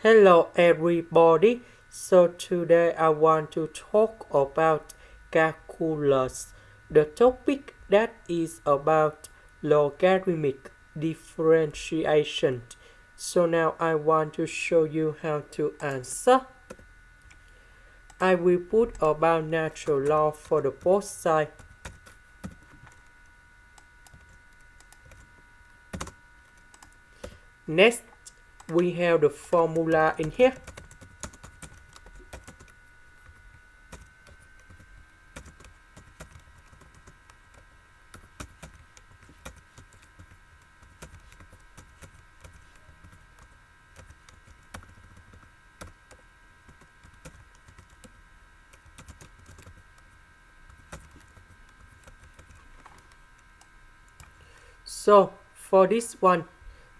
Hello everybody. So today I want to talk about calculus. The topic that is about logarithmic differentiation. So now I want to show you how to answer. I will put about natural log for the both sides. Next, we have the formula in here. So for this one,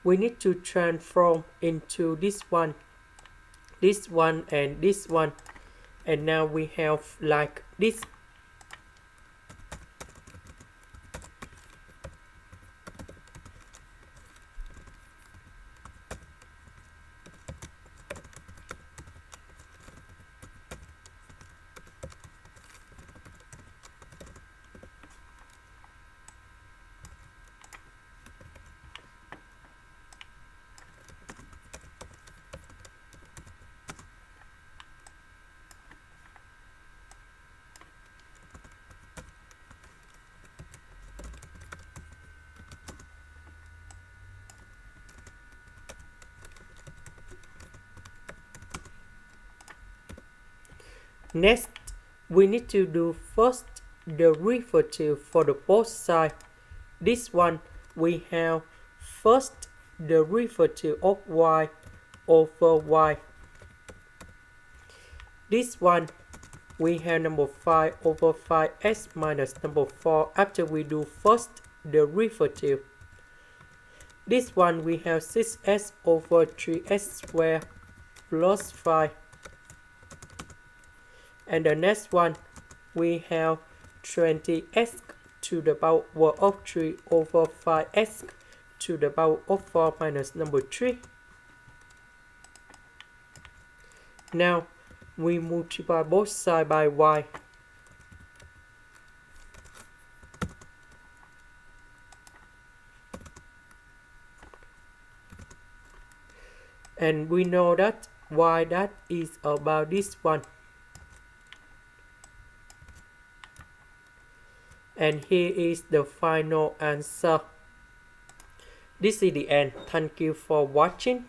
we need to transform into this one, and this one, and now we have like this. Next, we need to do first derivative for the both sides. This one, we have first derivative of y over y. This one, we have number 5 over 5x minus number 4 after we do first derivative. This one, we have 6x over 3x squared plus 5. And the next one, we have 20x to the power of 3 over 5x to the power of 4 minus number 3. Now, we multiply both sides by y. And we know that y that is about this one. And here is the final answer. This is the end. Thank you for watching.